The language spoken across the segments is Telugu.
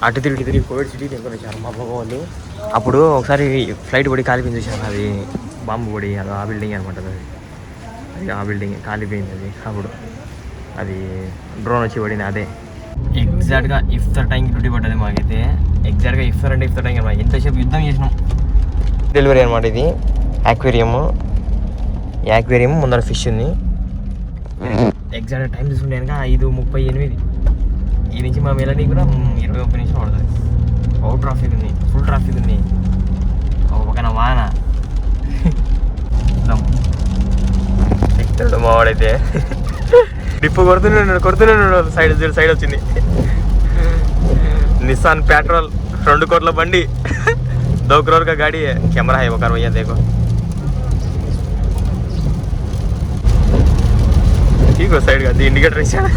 అటు తిరిగి కోవిడ్ సిటీ ఇంకొని వచ్చారు మా బాబా వాళ్ళు. అప్పుడు ఒకసారి ఫ్లైట్ పడి కాలిపోయింది చూసాను, అది బాంబు పడి, అది ఆ బిల్డింగ్ అనమాట. అది ఆ బిల్డింగ్ కాలిపోయింది. అది అప్పుడు అది డ్రోన్ వచ్చి పడింది. అదే ఎగ్జాక్ట్గా ఇఫ్తార్ టైంకి డ్యూటీ పడ్డది మాకైతే. ఎగ్జాక్ట్గా ఇఫ్తార్ అంటే ఇఫ్తార్ టైంకి అనమాట. ఎంతసేపు యుద్ధం చేసినాం. డెలివరీ అనమాట ఇది. యాక్వేరియం ముందర ఫిష్ ఉంది. ఎగ్జాక్ట్ టైం చూసుకుంటే కనుక 5:38. ఈ నుంచి మా వెళ్ళని కూడా 20-30 నిమిషాలు పడుతుంది. అవుట్ ట్రాఫిక్ ఉంది, ఫుల్ ట్రాఫిక్ ఉంది. ఒక పక్కన వాన. ఎక్కడ మావాడైతే డిప్పు కొడుతున్నాడు. సైడ్ వచ్చింది. నిస్సాన్ పెట్రోల్ 2 కోట్ల బండి. 2 करोड़ का गाड़ी है. कैमरा है वो कर भैया देखो. ठीक हो సైడ్ గా ఇండికేటర్ ఇచ్చాడు.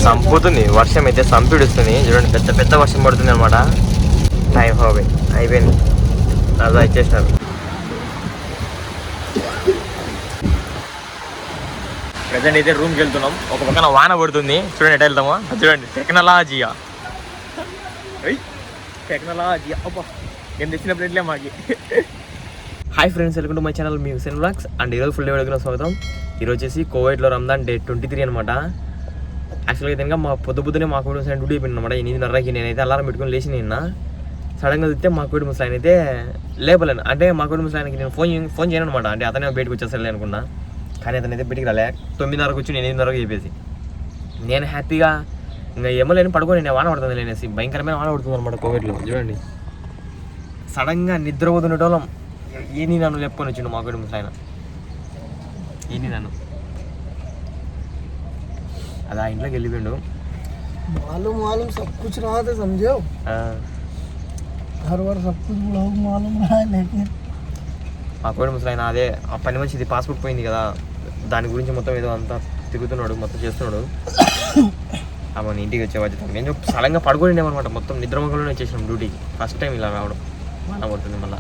సంపుతుంది వర్షం అయితే, సంపిడుస్తుంది చూడండి. పెద్ద వర్షం పడుతుంది అనమాట. టైం అయిపోయింది. అలా ఇచ్చేసినారు. ప్రజెంట్ అయితే రూమ్కి వెళ్తున్నాం. ఒక పక్కన వాన పడుతుంది. చూడండి ఎట్లా వెళ్తామో. చూడండి టెక్నాలజీ అబ్బా నేను తెచ్చిన ప్లేట్లే మాకి. Hi friends, welcome to my channel మీ హుసేన్ వ్లాగ్స్. అండ్ ఈరోజు ఫుల్ డే వీడియోకి స్వాగతం. ఈరోజు వచ్చేసి కోవైట్లో రంజాన్ డే 23 అనమాట. యాక్చువల్గా అయితే మా పొద్దునే మా కోవిడ్ ముసలాయన డ్యూటీ అయిపోయింది అనమాట. 8:30కి నేనైతే అలారం పెట్టుకుని లేచి నిన్న సడన్గా చూస్తే మా కోవిడ్ ముసలాయన అయితే లేపలేను. అంటే మా కోవిడ్ ముసలాయనకి నేను ఫోన్ చేయను అనమాట. అంటే అతనే బయటకు వచ్చేసలే అనుకున్నా. కానీ అతను అయితే బయటికి రాలే. 9:30కి వచ్చి నేను 8:30కి చెప్పేసి నేను హ్యాపీగా ఇంకా ఏమలేని పడుకొని నేను వాన పడుతుంది లేనేసి. భయంకరమైన వాన పడుతుంది అనమాట కోవిడ్లో. చూడండి సడన్గా నిద్రపోతుండటం ఏని నన్ను లేపుకొని వచ్చిండు మా కోవిడ్ ముసలాయన. నన్ను అది ఆ ఇంట్లోకి వెళ్ళిపోయిండు. मालूम सब कुछ रहा था समझो. घर वर सब कुछ लोग मालूम रहा लेकिन మా కోవిడ్ ముసలాయన అదే ఆ పని మంచిది పాస్పోర్ట్ పోయింది కదా, దాని గురించి మొత్తం ఏదో అంతా తిరుగుతున్నాడు, మొత్తం చేస్తున్నాడు. మన ఇంటికి వచ్చే బాధ్యత. నేను సడన్గా పడుకోలేమన్నమాట. మొత్తం నిద్రమగంలోనే వచ్చేసినాం డ్యూటీకి. ఫస్ట్ టైం ఇలా రావడం. వాన పడుతుంది మళ్ళీ.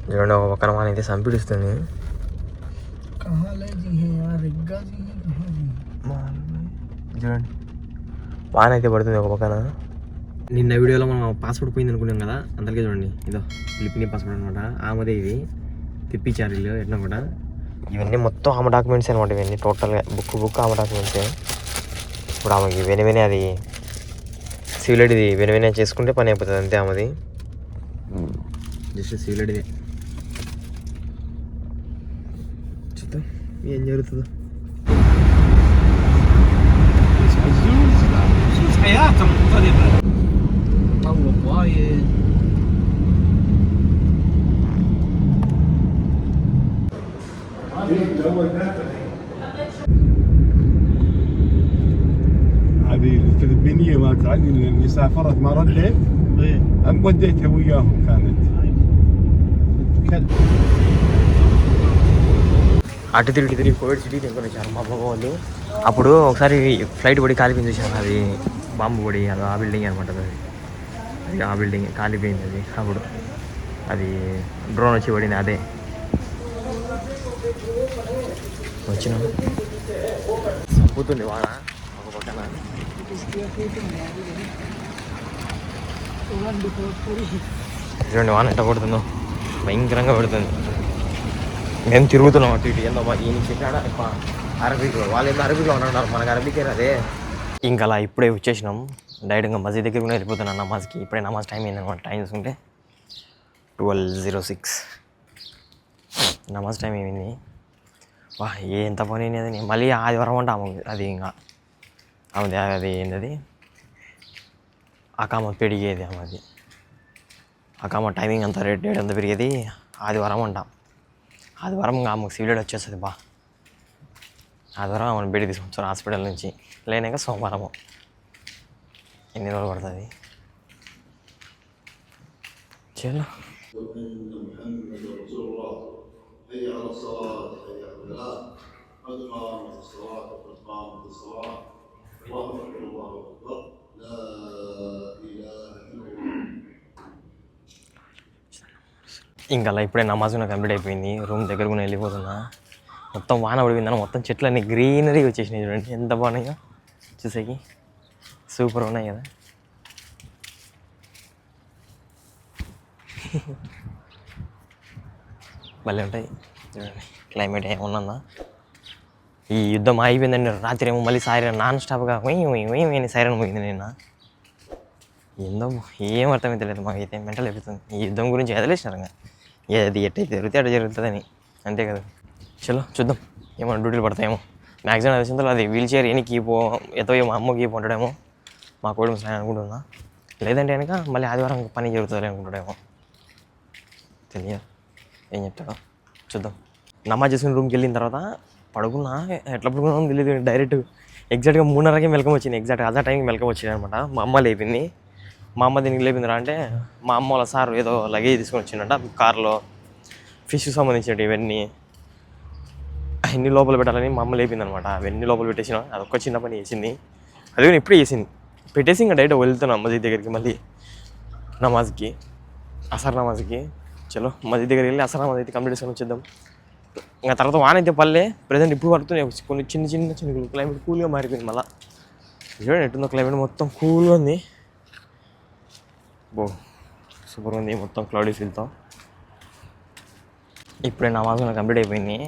చూడండి ఒక పక్కన వాన అయితే సంపిడుస్తుంది. చూడండి వాన అయితే పడుతుంది ఒక పక్కన. నిన్న వీడియోలో మనం పాస్పోర్ట్ పోయింది అనుకున్నాం కదా, అందరికీ చూడండి ఇదో ఫిలిపినీ పాస్పోర్ట్ అనమాట. ఆమెదే ఇది తెప్పించారు వీళ్ళు ఎట్లా కూడా. ఇవన్నీ మొత్తం ఆమె డాక్యుమెంట్స్ అనమాట. ఇవన్నీ టోటల్గా బుక్ ఆమె డాక్యుమెంట్సే. ఇప్పుడు ఆమెకి వెనువెనే అది సివిల్ ఐడిది వెనువెనే చేసుకుంటే పని అయిపోతుంది అంతే. ఆమెది జస్ట్ సివిల్ ఐడిదే. చూద్దాం ఏం జరుగుతుందో. هذه الفلبينية ما تعرفين اللي سافرت ما ردت؟ أم وديتها وياهم كانت. అటు తిరిగి కోవిడ్ సిటీ ఇంకొని వచ్చారు మా బాబా వాళ్ళు. అప్పుడు ఒకసారి ఫ్లైట్ పడి కాలిపోయింది చూసాను, అది బాంబు పడి, అది ఆ బిల్డింగ్ అనమాట. అది ఆ బిల్డింగ్ కాలిపోయింది. అది అప్పుడు అది డ్రోన్ వచ్చి పడింది. అదే వచ్చిన సంపుతుంది వాన ఒక పక్కన. చూడండి వాన ఎట్ట పడుతుందో, భయంకరంగా పడుతుంది. మేము తిరుగుతున్నాం అటు ఇటు. ఏందో మాకు ఈయన చెప్పాడా అరబిక్లో, వాళ్ళు ఏదో అరబిక్లో ఉన్నారు, మనకు అరబికే అదే. ఇంకా అలా ఇప్పుడే వచ్చేసినాం. డైరెక్ట్గా మసీద్ దగ్గర కూడా వెళ్ళిపోతున్నాను నమాజ్కి. ఇప్పుడే నమాజ్ టైం అయిందనమాట. టైం చూసుకుంటే 12:06 నమాజ్ టైం అయింది. వా ఎంత పని అది. మళ్ళీ ఆదివారం అంటే అది ఇంకా అది ఏంటది అకామ పెరిగేది. అది అకామ టైమింగ్ అంతా రేట్ అంతా పెరిగేది. ఆదివారం అంటాం. ఆదివారం ఆమెకు సివిల్ వచ్చేస్తుంది. ఆదివారం ఆమెను బయట తీసుకొచ్చారు హాస్పిటల్ నుంచి. లేనాక సోమవారము. ఎన్ని రోజులు పడుతుంది. చలో ఇంకా అలా ఇప్పుడే నమాజ్ కూడా కంప్లీట్ అయిపోయింది. రూమ్ దగ్గర కూడా వెళ్ళిపోతున్నా. మొత్తం వాన పడిపోయిందని మొత్తం చెట్లన్నీ గ్రీనరీ వచ్చేసినాయి. చూడండి ఎంత బాగున్నాయో చూసేకి. సూపర్ ఉన్నాయి కదా. భలే ఉంటాయి చూడండి. క్లైమేట్ ఏమన్నా ఈ యుద్ధం అయిపోయిందండి. రాత్రి ఏమో మళ్ళీ సైరన్ నాన్ స్టాప్గా సైరన్ పోయింది నిన్న. ఏందో ఏం అర్థమైతే లేదు మాకైతే. మెంటల్ అయిపోతుంది ఈ యుద్ధం గురించి ఎదలేసినారు. ఏది ఎట్టయితే జరిగితే అట్లా జరుగుతుందని అంతే కదా. చలో చూద్దాం ఏమన్నా డ్యూటీలు పడతాయేమో. మ్యాక్సిమం తెలిసిందో అది వీల్ చైర్ ఎనికి ఎతో మా అమ్మకి ఉంటాడేమో మా కోడి సాయం అనుకుంటున్నా. లేదంటే కనుక మళ్ళీ ఆదివారం పని జరుగుతుంది అనుకుంటాడేమో తెలియదు. ఏం చెప్తాడో చూద్దాం. నమాజ్ చేసుకుని రూమ్కి వెళ్ళిన తర్వాత పడుకున్నా. ఎట్లా పడుకున్నామో తెలియదు. డైరెక్ట్ ఎగ్జాక్ట్గా 3:30కే మెలకం వచ్చింది. ఎగ్జాక్ట్గా అదే టైంకి మెలకం వచ్చింది అనమాట. మా అమ్మ లేపింది. మా అమ్మ దీనికి లేపిందిరా అంటే మా అమ్మ వాళ్ళ సార్ ఏదో లగేజ్ తీసుకొని వచ్చిందంట కార్లో. ఫిష్కి సంబంధించినవి ఇవన్నీ అన్ని లోపల పెట్టాలని మా అమ్మ లేపింది అనమాట. అవన్నీ లోపల పెట్టేసిన. అదొక్క చిన్న పని చేసింది. అది కూడా ఇప్పుడే చేసింది. పెట్టేసి ఇంకా డైరెక్ట్ వెళ్తున్నాం మసీద్ దగ్గరికి. మళ్ళీ నమాజ్కి అసర్ నమాజ్కి. చలో మసీద్ దగ్గరికి వెళ్ళి అసర్ నమాజ్ అయితే కంప్లీట్ చేసుకొని వచ్చేద్దాం. ఇంకా తర్వాత వాన అయితే పల్లె. ప్రజెంట్ ఇప్పుడు పడుతున్నాయి కొన్ని చిన్న చినుకులు. క్లైమేట్ కూల్గా మారిపోయింది. మళ్ళీ చూడండి ఎట్టుందో క్లైమేట్ మొత్తం కూల్గా ఉంది. బో సూపర్ ఉంది. మొత్తం క్లౌడీ ఫీల్తో. ఇప్పుడే నమాజ్ కంప్లీట్ అయిపోయింది.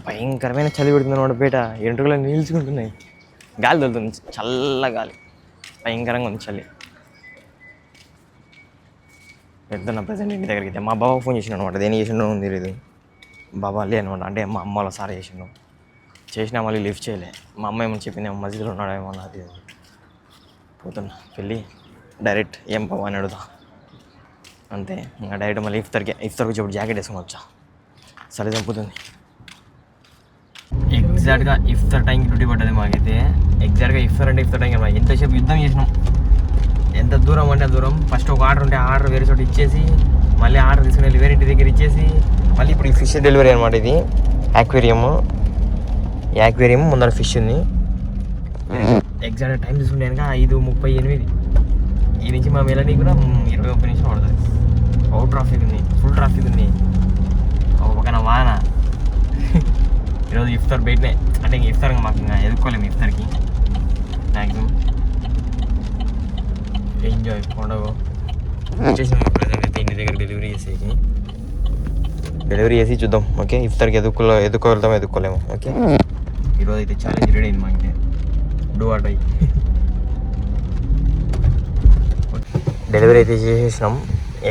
భయంకరమైన చలి పెడుతుంది అనమాట. బయట ఎంట్రుకలు నిల్చుకుంటున్నాయి. గాలి తగులుతుంది, చల్ల గాలి. భయంకరంగా ఉంది చలి. వెళ్తున్నా ప్రజెంట్ ఇంటి దగ్గరికి. అయితే మా బాబా ఫోన్ చేసిన అనమాట. దేని చేసిండో తెలియదు. బాబా లే అనమాట. అంటే మా అమ్మ వాళ్ళ సార్ చేసిండు. చేసినా మళ్ళీ లిఫ్ట్ చేయలే. మా అమ్మ ఏమని చెప్పింది మసీదులో ఉన్నాడేమో నాది. పోతున్నా వెళ్ళి డైరెక్ట్ ఏం బాబా అని అడుగుతా అంతే. ఇంకా డైరెక్ట్ మళ్ళీ ఇఫ్తార్కి వచ్చేప్పుడు జాకెట్ వేసుకొని వచ్చా. సరే చంపుతుంది. ఎగ్జాక్ట్గా ఇఫ్తార్ టైంకి డ్యూటీ పడ్డది మాకైతే. ఎగ్జాక్ట్గా ఇఫ్తార్ టైంకి మాకు ఎంతసేపు యుద్ధం చేసినాం. ఎంత దూరం అంటే దూరం. ఫస్ట్ ఒక ఆర్డర్ ఉంటే ఆర్డర్ వేరే చోట ఇచ్చేసి మళ్ళీ ఆర్డర్ తీసుకుని వెళ్ళి వేరే ఇంటి దగ్గర ఇచ్చేసి మళ్ళీ ఇప్పుడు ఈ ఫిష్ డెలివరీ అనమాట. ఇది యాక్వేరియం ముందర ఫిష్ ఉంది. ఎగ్జాక్ట్ టైం తీసుకుంటే కనుక 5:38. ఈ నుంచి మా వెళ్ళని కూడా 20-30 నిమిషాలు పడుతుంది. అవుట్ ట్రాఫిక్ ఉంది, ఫుల్ ట్రాఫిక్ ఉంది. ఒక పక్కన వాన. ఈరోజు ఇఫ్తార్ బయటనే. అంటే ఇంక ఇఫ్తార్ మాకు ఇంకా ఎదుర్కోలేము. ఇఫ్తార్కి మ్యాక్సిమం ఎంజాయ్ పండుగ వచ్చేసి ప్రజెంట్ అయితే ఇంటి దగ్గర డెలివరీ చేసి చూద్దాం. ఓకే ఇఫ్తార్కి ఎదుర్కోగలుగుతాం ఎదుర్కోలేము. ఓకే ఈరోజు అయితే ఛాలెంజ్ రెడీ అయింది మాకైతే. Do or die. డెలివరీ అయితే చేసేసినాం.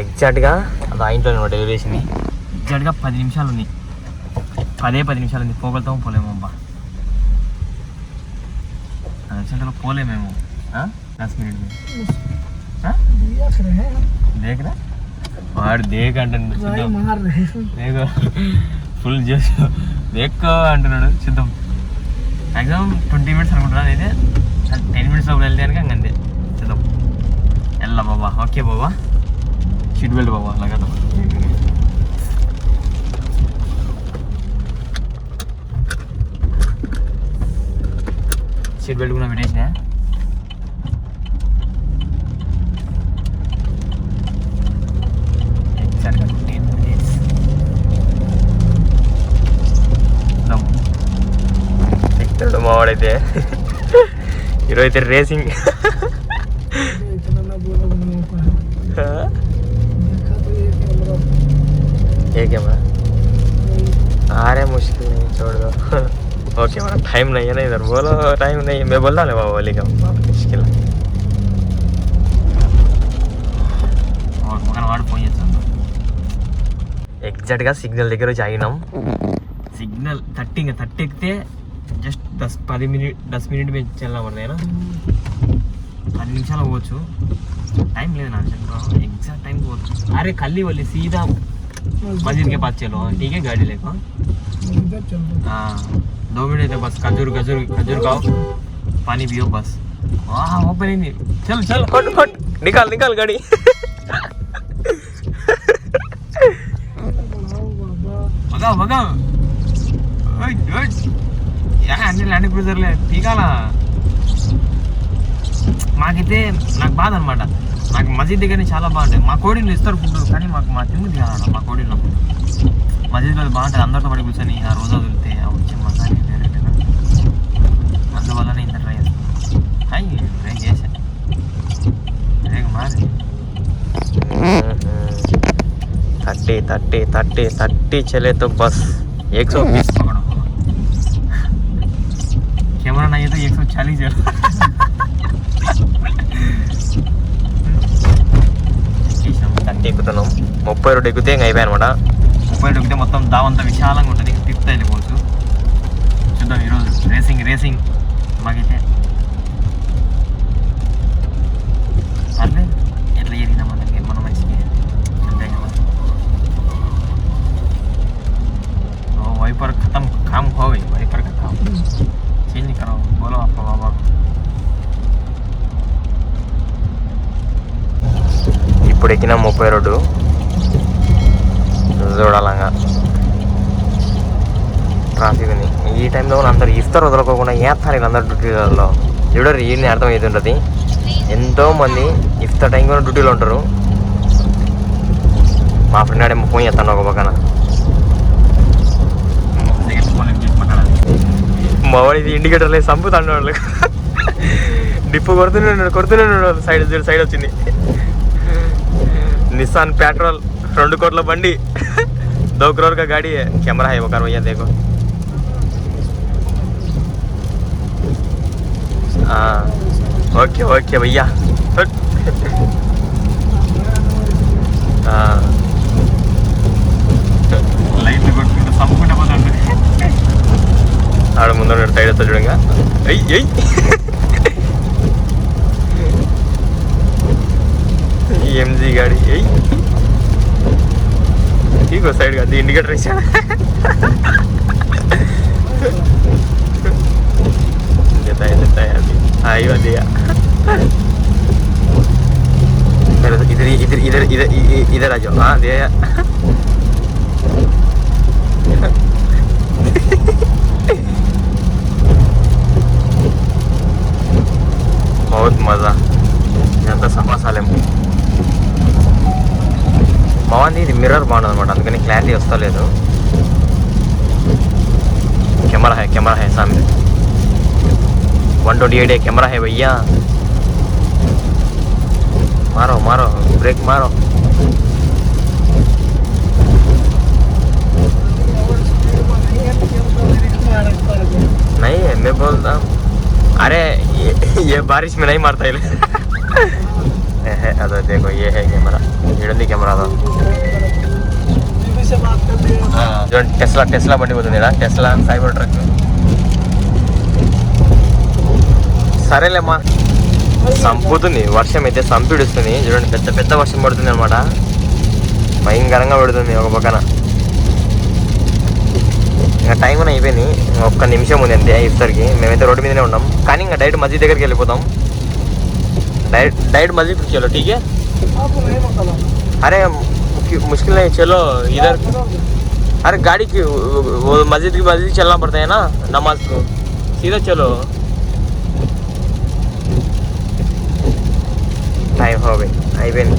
ఎగ్జాక్ట్గా అది ఆ ఇంట్లో డెలివరీ చేసింది. ఎగ్జాక్ట్గా 10 నిమిషాలు ఉంది. 10 నిమిషాలు ఉంది. పోగలుగుతాం పోలేము అబ్బా. 10 నిమిషాలు పోలేమేమో. 10 మినిట్ దేకరా వాడు దేక అంటున్నాడు. ఫుల్ చేసి దేక్కో అంటున్నాడు. చూద్దాం. మ్యాక్సిమం 20 మినిట్స్ అనుకుంటున్నాను. అయితే 10 మినిట్స్ లోపల వెళ్తే కనుక అంతే. చూద్దాం. వెళ్ళా బాబా. ఓకే బాబా. షీట్ బెల్ట్ బాబా. అలాగే సీట్ బెల్ట్ కూడా పెట్టేసిన. ఎక్కడ మావాడైతే ఈరోజు అయితే రేసింగ్. ఏ కెమెరా आरे मुश्किल नहीं छोड़ दो. ओके हमारा टाइम नहीं है ना इधर. बोलो टाइम नहीं है. मैं बोल रहा हूँ बोली का मुश्किल है. और मगर वाड़ फोन చేస్తాను. ఎగ్జాక్ట్గా సిగ్నల్ దగ్గర వచ్చి ఆగినాం. సిగ్నల్ 30 ఎక్కితే జస్ట్ 10 మినిట్ మీద చల్లా పడతాయి. 10 నిమిషాలు పోవచ్చు. टाइम లేదు ना एग्जैक्ट टाइम పోవచ్చు. अरे खाली वाली सीधा मस्जिद के पास चलो. ठीक है गाड़ी लेकर. हाँ 2 मिनट है बस. खजूर खाओ, पानी पियो बस. हाँ ओपन ही नहीं. चल हट निकाल गाड़ी. भगा यार అన్ని ల్యాండ్ క్రూజర్లే పీకాలా. మాకైతే నాకు బాధ అనమాట. నాకు మసీద్ దగ్గర చాలా బాగుంటాయి. మా కోడిలు ఇస్తారు ఫుడ్, కానీ మా తిండి కావాలన్న. మా కోడిలో మసీద్లో బాగుంటుంది. అందరితో పడి కూర్చొని ఆ రోజు వదిలితే వచ్చే మసాలా వేరేగా. అందువల్లనే ఇంత ట్రై చేస్తాను. ట్రై చేశాను. 30 चले तो बस 120 पकड़ो। कैमरा नहीं है तो 140 है। 30 ఎక్కుతున్నాం 30 రోడ్ ఎక్కితే ఇంకా అయిపోయాయి అనమాట 30 ఎక్కితే మొత్తం దావంతా విశాలంగా ఉంటుంది తిప్పుతా వెళ్ళిపోవచ్చు చూద్దాం ఈరోజు రేసింగ్ మాకైతే పర్లేదు ఎట్లా జరిగినా మనకి మన మంచికి అంతే కదా वाइपर खत्म काम हो गई वाइपर का काम चेंज करो बोलो आपका बाबा ఇప్పుడు ఎక్కిన 30 రోడ్డు చూడాలంగా ట్రాఫిక్ ఉంది ఈ టైంలో అందరు ఇస్తారు వదలకోకుండా వేస్తారు వీళ్ళందరూ డ్యూటీలలో చూడరు ఈయన్ని అర్థం అవుతుంటుంది ఎంతోమంది ఇఫ్తార్ టైం కూడా డ్యూటీలో ఉంటారు మా ఫ్రెండ్ ఆడేమో ఫోన్ చేస్తాను ఒక పక్కన మా వాడి ఇండికేటర్ లేదు చంపుతాడు వాళ్ళు డిప్పు కొడుతూనే సైడ్ వచ్చింది निसान पेट्रोल 2 कोट्ల బండి 2 करोड़ का गाड़ी है कैमरा है वो कर भैया देखो हाँ ओके भैया లైట్ కొట్టుకుంటూ సంపుకుంటా పోతాడు ఆడ ముందు సైడ్ వస్తా చూడంగా ఎయ్ ఎంజీ गाड़ी यही ठीक हो साइड का दी इंडिकेटर ऐसा देता है अभी आई वाला दिया इधर आ जाओ हाँ दिया बहुत मज़ा ఎంత సమాసాలేము బాగుంది ఇది మిర్రర్ బాగుంటుంది అనమాట అందుకని క్లారిటీ వస్తలేదు కెమెరా హై సామి 128 कैमरा है भैया मारो ब्रेक मारो नहीं है मैं बोलता अरे ये बारिश में नहीं मारता है अदा देखो ये है कैमरा इडंदी कैमरा अदा जो टेस्ला बंडी పోతుంది రా టెస్లా సైబర్ ట్రక్ సరేలేమ్మా సంపుతుంది వర్షం అయితే సంపిడుస్తుంది చూడండి పెద్ద వర్షం పడుతుంది అనమాట భయంకరంగా పడుతుంది ఒక పక్కన ఇంకా టైం కూడా అయిపోయింది ఒక్క నిమిషం ఉంది అంతే ఇఫ్తార్కి మేమైతే రోడ్డు మీదనే ఉన్నాం కానీ ఇంకా డైరెక్ట్ మస్జిద్ దగ్గరికి వెళ్ళిపోతాం डायरेक्ट मस्जिद चलो ठीक है अरे मुश्किल नहीं चलो इधर अरे गाड़ी की वो मस्जिद चलना पड़ता है ना नमाज को सीधा चलो टाइम हो गई అయిపోయింది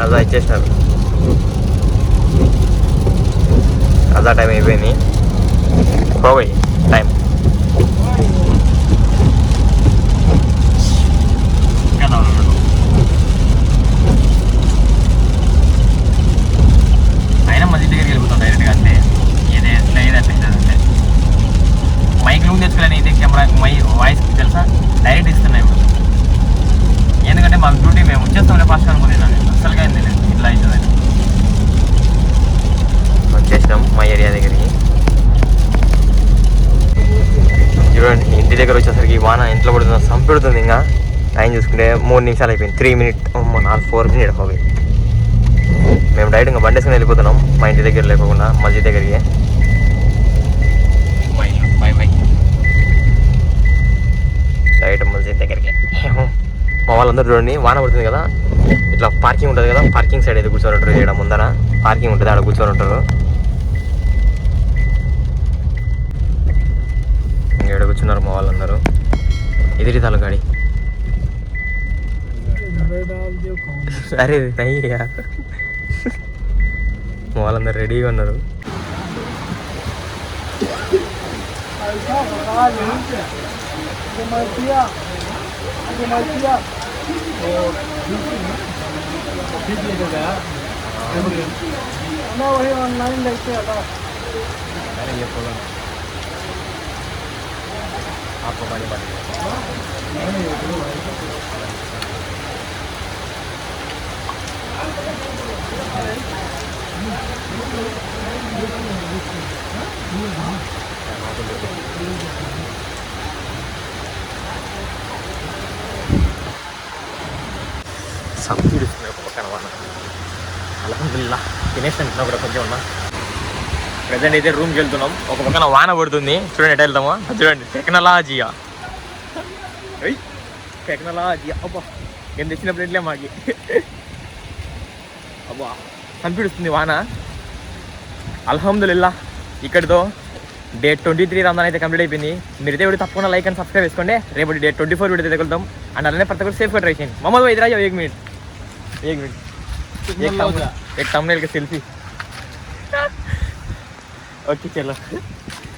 అదా ఇచ్చేసినారు అదా టైం అయిపోయింది हो गई टाइम అయినా మధ్య దగ్గరికి వెళ్ళిపోతాం డైరెక్ట్గా అంతే ఏదే అట్లా అంటే మైక్ రూమ్ తెచ్చుకోలేని అయితే కెమెరా వాయిస్ తెలుసా డైరెక్ట్ ఇస్తున్నాయి ఎందుకంటే మాకు డ్యూటీ మేము వచ్చేస్తాంలే ఫాస్ట్ అనుకున్నాను అసలుగా ఏం తెలియదు ఇట్లా అవుతుందని వచ్చేసినాం మా ఏరియా దగ్గరికి చూడండి ఇంటి దగ్గర వచ్చేసరికి వాన ఇంట్లో పడుతుంది సంపెడుతుంది ఇంకా టైం చూసుకుంటే 3 నిమిషాలు అయిపోయింది 3 మినిట్ 4 మినిట్ పోయి మేము డైరెక్ట్ ఇంకా బండేసుకుని వెళ్ళిపోతున్నాం మా ఇంటి దగ్గర లేకుండా మస్జిద్ దగ్గరికి డైరెక్ట్ మస్జిద్ దగ్గరికి మా వాళ్ళందరూ చూడండి వాన పడుతుంది కదా ఇట్లా పార్కింగ్ ఉంటుంది కదా పార్కింగ్ సైడ్ అయితే కూర్చొని ఉంటారు ఇక్కడ ముందర పార్కింగ్ ఉంటుంది ఆడ కూర్చొని ఉంటారు ఇక్కడ కూర్చున్నారు మా వాళ్ళందరూ ఎదిరితాలు గాడి అరే అయ్యా వాళ్ళందరూ రెడీగా ఉన్నారు ना वही ऑनलाइन देखते हैं अरे ये बोला आपको हमारी बात సంపీడుస్తుంది ఒక పక్కన వాన. అల్హమ్దుల్లా తినేస్తాను కూడా కొంచెం ఉన్నా. ప్రజెంట్ అయితే రూమ్కి వెళ్తున్నాం. ఒక పక్కన వాన పడుతుంది, చూడండి ఎట్లా వెళ్తామో. చూడండి టెక్నాలజీయా, టెక్నాలజీయా. అబ్బా నేను తెచ్చిన ప్లేట్లే మాకి. అబ్బా సంపీడుస్తుంది వాన. అల్హమ్దుల్లా ఇక్కడితో డే 23 రంజాన్ అయితే కంప్లీట్ అయిపోయింది. మీరైతే వీడియో తప్పకుండా లైక్ అండ్ సబ్స్క్రైబ్ చేసుకోండి. రేపు డే 24 వీడియో తగులుతాం. అండ్ అలానే ప్రతి ఒక్కరు సేఫ్గా ట్రై చేయండి. మమ్మల్ని ఇద్దరు రాజా 1 मिनट एक थंबनेल का सेल्फी. ओके चलो.